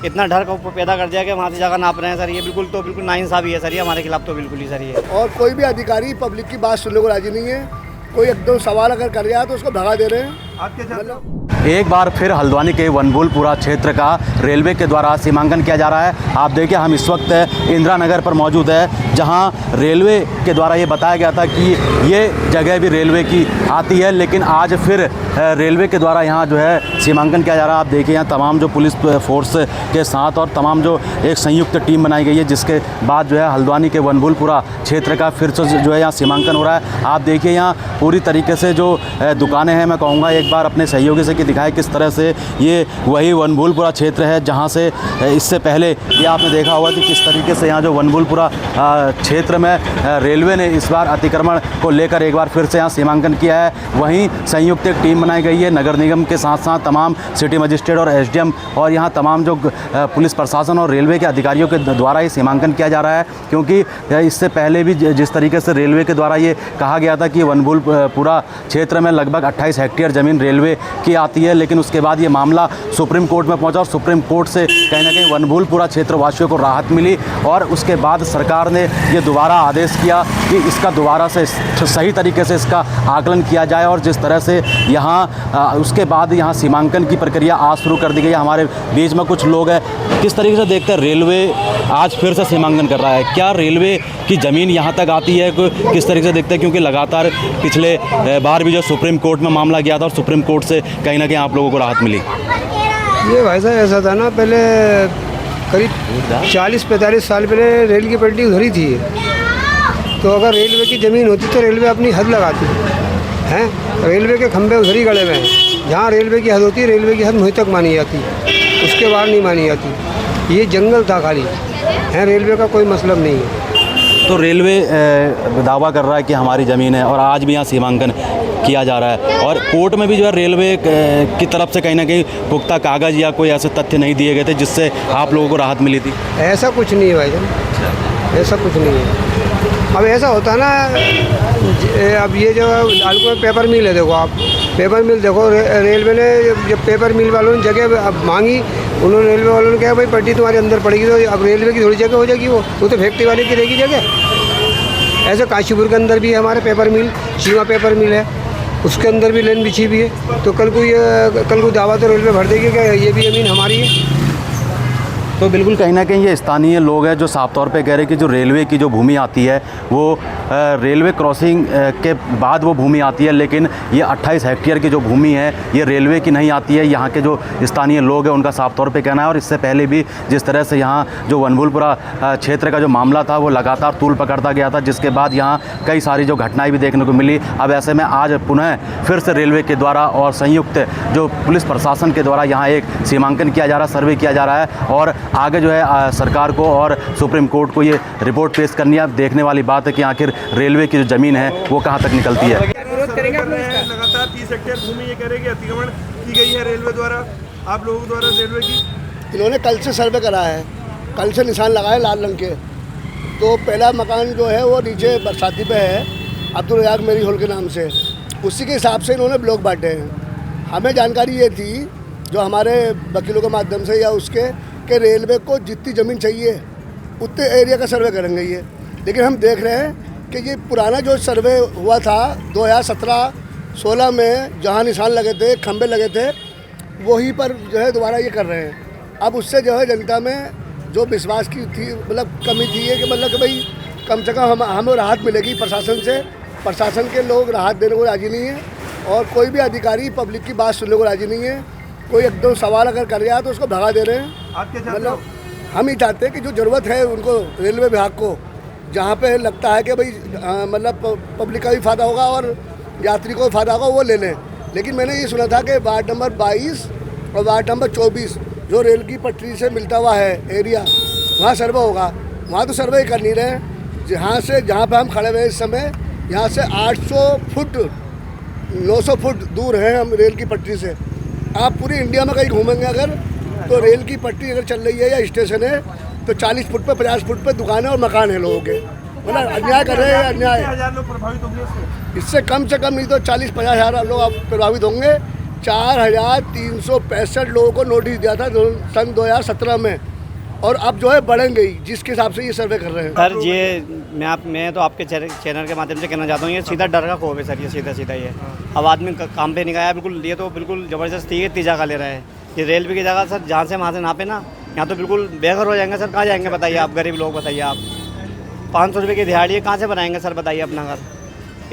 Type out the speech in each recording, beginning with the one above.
इतना डर को पैदा कर दिया कि वहाँ से जगह नाप रहे हैं सर। ये बिल्कुल नाइंसाफ़ी है सर, ये हमारे खिलाफ तो बिल्कुल ही सर ये। और कोई भी अधिकारी पब्लिक की बात सुनने को राजी नहीं है। कोई एकदम सवाल अगर कर रहा है तो उसको भगा दे रहे हैं। एक बार फिर हल्द्वानी के वनभूलपुरा क्षेत्र का रेलवे के द्वारा सीमांकन किया जा रहा है। आप देखिए, हम इस वक्त इंदिरा नगर पर मौजूद है, जहां रेलवे के द्वारा ये बताया गया था कि ये जगह भी रेलवे की आती है, लेकिन आज फिर रेलवे के द्वारा यहाँ जो है सीमांकन किया जा रहा है। आप देखिए, यहाँ तमाम जो पुलिस फोर्स के साथ और तमाम जो एक संयुक्त टीम बनाई गई है, जिसके बाद जो है हल्द्वानी के वनभूलपुरा क्षेत्र का फिर से जो है यहाँ सीमांकन हो रहा है। आप देखिए, यहाँ पूरी तरीके से जो दुकानें हैं, मैं कहूँगा एक बार अपने सहयोगी से दिखाए किस तरह से ये वही वनभूलपुरा क्षेत्र है, जहाँ से इससे पहले ये आपने देखा होगा कि किस तरीके से यहाँ जो वनभूलपुरा क्षेत्र में रेलवे ने इस बार अतिक्रमण को लेकर एक बार फिर से यहाँ सीमांकन किया है। वहीं संयुक्त एक टीम बनाई गई है नगर निगम के साथ साथ तमाम सिटी मजिस्ट्रेट और एसडीएम और यहाँ तमाम जो पुलिस प्रशासन और रेलवे के अधिकारियों के द्वारा ये सीमांकन किया जा रहा है, क्योंकि इससे पहले भी जिस तरीके से रेलवे के द्वारा ये कहा गया था कि वनभूलपुरा क्षेत्र में लगभग 28 हेक्टेयर ज़मीन रेलवे की आती है, लेकिन उसके बाद ये मामला सुप्रीम कोर्ट में पहुंचा और सुप्रीम कोर्ट से कहीं ना कहीं वनभूलपुरा क्षेत्र वासियों को राहत मिली और उसके बाद सरकार ने ये दोबारा आदेश किया कि इसका दोबारा से सही तरीके से इसका आकलन किया जाए और जिस तरह से यहाँ उसके बाद यहाँ सीमांकन की प्रक्रिया आज शुरू कर दी गई है। हमारे बीच में कुछ लोग हैं, किस तरीके से देखते हैं रेलवे आज फिर से सीमांकन कर रहा है? क्या रेलवे की ज़मीन यहाँ तक आती है? किस तरीके से देखते हैं, क्योंकि लगातार पिछले बार भी जो सुप्रीम कोर्ट में मामला गया था और सुप्रीम कोर्ट से कहीं ना कहीं आप लोगों को राहत मिली? ये भाई साहब ऐसा था ना, पहले करीब 40-45 साल पहले रेल की पटरी उधरी थी, तो अगर रेलवे की ज़मीन होती तो रेलवे अपनी हद लगाती हैं। रेलवे के खंभे उधर ही गड़े हुए हैं, जहाँ रेलवे की हद होती है रेलवे की हद वहीं तक मानी जाती, उसके बाहर नहीं मानी जाती। ये जंगल था खाली है, रेलवे का कोई मतलब नहीं है। तो रेलवे दावा कर रहा है कि हमारी ज़मीन है और आज भी यहाँ सीमांकन किया जा रहा है और कोर्ट में भी जो है रेलवे की तरफ से कहीं ना कहीं पुख्ता कागज़ या कोई ऐसे तथ्य नहीं दिए गए थे जिससे आप लोगों को राहत मिली थी? ऐसा कुछ नहीं है भाई जान, ऐसा कुछ नहीं है। अब ऐसा होता ना, अब ये जो लालपुर पेपर मिल है, देखो आप पेपर मिल देखो, रेलवे ने जब पेपर मिल वालों ने जगह अब मांगी, उन्होंने रेलवे वालों ने कहा भाई पट्टी तुम्हारे अंदर पड़ेगी, तो अब रेलवे की थोड़ी जगह हो जाएगी, वो तो फैक्ट्री वाले की रहेगी जगह। ऐसे काशीपुर के अंदर भी है हमारे पेपर मिल, सीमा पेपर मिल है, उसके अंदर भी लेन बिछी भी है, तो कल को दावा तो रेलवे भर देगी क्या ये भी ज़मीन हमारी है। तो बिल्कुल कहीं ना कहीं ये स्थानीय लोग हैं जो साफ तौर पे कह रहे हैं कि जो रेलवे की जो भूमि आती है वो रेलवे क्रॉसिंग के बाद वो भूमि आती है, लेकिन ये 28 हेक्टेयर की जो भूमि है ये रेलवे की नहीं आती है। यहाँ के जो स्थानीय लोग हैं उनका साफ तौर पे कहना है। और इससे पहले भी जिस तरह से यहाँ जो वनभूलपुरा क्षेत्र का जो मामला था वो लगातार तूल पकड़ता गया था, जिसके बाद यहाँ कई सारी जो घटनाएँ भी देखने को मिली। अब ऐसे में आज पुनः फिर से रेलवे के द्वारा और संयुक्त जो पुलिस प्रशासन के द्वारा यहाँ एक सीमांकन किया जा रहा है, सर्वे किया जा रहा है और आगे जो है सरकार को और सुप्रीम कोर्ट को ये रिपोर्ट पेश करनी है। अब देखने वाली बात है कि आखिर रेलवे की जो ज़मीन है वो कहाँ तक निकलती है। लगातार 30 हेक्टेयर भूमि ये कह रहे कि अतिक्रमण की गई है रेलवे द्वारा, आप लोगों द्वारा रेलवे की। इन्होंने कल से सर्वे करा है, कल से निशान लगाए लाल रंग के। तो पहला मकान जो है वो नीचे बरसाती पे है, अब्दुल रज़ाक मेरी हॉल के नाम से, उसी के हिसाब से इन्होंने ब्लॉक बांटे हैं। हमें जानकारी ये थी जो हमारे वकीलों के माध्यम से या उसके कि रेलवे को जितनी ज़मीन चाहिए उतने एरिया का सर्वे करेंगे ये, लेकिन हम देख रहे हैं कि ये पुराना जो सर्वे हुआ था 2017-16 में जहाँ निशान लगे थे, खंबे लगे थे, वही पर जो है दोबारा ये कर रहे हैं। अब उससे जो है जनता में जो विश्वास की थी मतलब कमी थी है कि मतलब कि भाई कम से कम हमें राहत मिलेगी प्रशासन से। प्रशासन के लोग राहत देने को राज़ी नहीं है और कोई भी अधिकारी पब्लिक की बात सुनने को राज़ी नहीं है। कोई एकदम सवाल अगर कर रहा है तो उसको भगा दे रहे हैं। मतलब हम ही चाहते हैं कि जो ज़रूरत है उनको रेलवे विभाग को, जहाँ पे लगता है कि भाई मतलब पब्लिक का भी फ़ायदा होगा और यात्री को भी फ़ायदा होगा, वो ले लें। लेकिन मैंने ये सुना था कि वार्ड नंबर 22 और वार्ड नंबर 24 जो रेल की पटरी से मिलता हुआ है एरिया, वहाँ सर्वे होगा। वहाँ तो सर्वे कर नहीं रहे। जहाँ पे हम खड़े हुए इस समय, यहाँ से 800 फुट 900 फुट दूर हैं हम रेल की पटरी से। आप पूरी इंडिया में कहीं घूमेंगे अगर तो रेल की पटरी अगर चल रही है या स्टेशन है तो 40 फुट पे 50 फुट पे दुकानें और मकान है लोगों के। मतलब अन्याय कर रहे हैं, अन्याय। 1000 लोग प्रभावित होंगे इससे कम से कम नहीं तो 40-50 हज़ार लोग प्रभावित होंगे, 4,365 लोगों को नोटिस दिया था सन 2017 में, और अब जो है बढ़ेंगे ही, जिसके हिसाब से ये सर्वे कर रहे हैं। सर ये मैं तो आपके चैनल के माध्यम से कहना चाहता हूँ, ये सीधा डर का खौफ है सर, ये सीधा ये। अब आदमी काम पे नहीं गया बिल्कुल, ये तो बिल्कुल ज़बरदस्ती है, इतनी जगह ले रहे हैं। ये रेलवे की जगह सर जहाँ से वहाँ से नापे ना, यहाँ तो बिल्कुल बेघर हो जाएंगे सर। कहाँ जाएंगे बताइए आप, गरीब लोग बताइए आप। 500 रुपये की दिहाड़ी है, कहाँ से बनाएंगे सर बताइए अपना घर।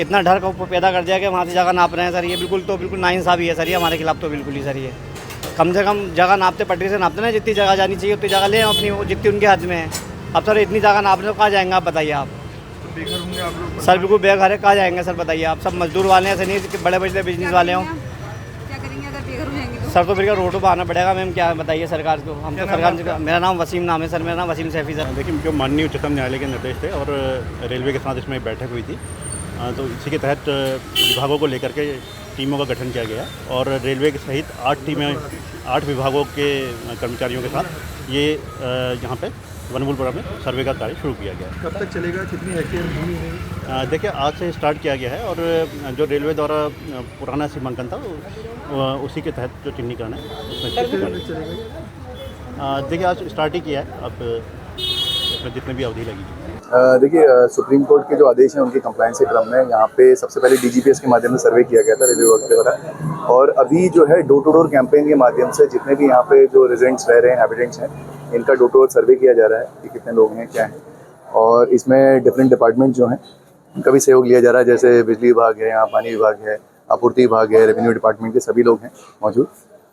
इतना डर को पैदा कर दिया कि वहाँ से जगह नाप रहे हैं सर, ये बिल्कुल नाइंसाफ़ी है सर, ये हमारे खिलाफ तो बिल्कुल ही सर। ये कम से कम जगह नापते, पटरी से नापते ना, जितनी जगह जानी चाहिए उतनी जगह लें अपनी, वो जितनी उनके हद में है। अब सर इतनी जगह नाप रहे हो, कहाँ जाएंगे आप बताइए आप। बेघर होंगे आप लोग? सर बिल्कुल बेघर है, कहाँ जाएंगे सर बताइए आप। सब मजदूर वाले हैं, ऐसे नहीं कि बड़े बड़े बिजनेस वाले हों। क्या करेंगे अगर बेघर हो जाएंगे तो? सर तो फिर रोड पर आना पड़ेगा मैम, क्या बताइए सरकार को। हम तो सरकार, मेरा नाम वसीम नाम है सर, मेरा नाम वसीम सैफी सर। देखिए, जो माननीय उच्चतम न्यायालय के निर्देश थे और रेलवे के साथ इसमें बैठक हुई थी, तो इसी के तहत विभागों को लेकर के टीमों का गठन किया गया और रेलवे के सहित 8 विभागों के कर्मचारियों के साथ ये यहाँ पे वनभूलपुरा में सर्वे का कार्य शुरू किया गया। कब तक चलेगा? कितनी हेक्टेयर भूमि है? देखिए, आज से स्टार्ट किया गया है और जो रेलवे द्वारा पुराना सीमांकन था उसी के तहत जो चिन्हीकरण है उसमें चलेगा। देखिए, आज स्टार्ट ही किया है, अब इसमें जितने भी अवधि लगेगी। देखिए, सुप्रीम कोर्ट के जो आदेश हैं उनके कंप्लायंस के क्रम में यहाँ पे सबसे पहले DGPS के माध्यम से सर्वे किया गया था रेलवे वर्क के द्वारा, और अभी जो है डोर टू डोर कैंपेन के माध्यम से जितने भी यहाँ पे जो रेजिडेंट्स रह रहे हैं, हैबिटेंट्स हैं, इनका डोर टू डोर सर्वे किया जा रहा है कि कितने लोग हैं, क्या हैं, और इसमें डिफरेंट डिपार्टमेंट जो हैं उनका भी सहयोग लिया जा रहा है। जैसे बिजली विभाग है, यहाँ पानी विभाग है, आपूर्ति विभाग है, रेवेन्यू डिपार्टमेंट के सभी लोग हैं मौजूद,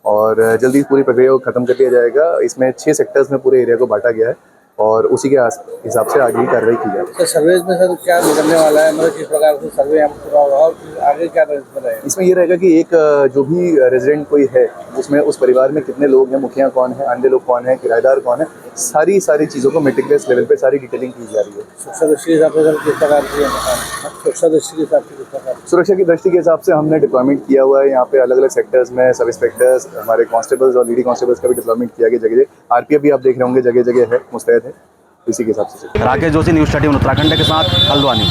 और जल्दी पूरी प्रक्रिया को खत्म कर दिया जाएगा। इसमें 6 सेक्टर्स में पूरे एरिया को बांटा गया है और उसी के हिसाब से आगे की कार्रवाई की जाएगी। तो सर्वे में सर क्या निकलने वाला है, मतलब किस प्रकार से सर्वे हम पूरा होगा और आगे क्या रहेगा? इसमें ये रहेगा कि एक जो भी रेजिडेंट कोई है उसमें उस परिवार में कितने लोग हैं, मुखिया कौन है, अन्य लोग कौन है, किराएदार कौन है, सारी चीज़ों को मेटिकुलस लेवल पे सारी डिटेलिंग की जा रही है। सुरक्षा दृष्टि के हिसाब से सर किस प्रकार की सुरक्षा दृष्टि के हिसाब से किस प्रकार? सुरक्षा की दृष्टि के हिसाब से हमने डिप्लॉयमेंट किया हुआ है यहाँ पे अलग अलग सेक्टर्स में। सब इंस्पेक्टर्स, हमारे कांस्टेबल्स और लेडी कांस्टेबल्स का भी डिप्लॉयमेंट किया गया जगह। RPF भी आप देख रहे होंगे जगह जगह है, मुस्तैद है, इसी के हिसाब से। राकेश जोशी, न्यूज़ 31 उत्तराखंड के साथ हल्द्वानी।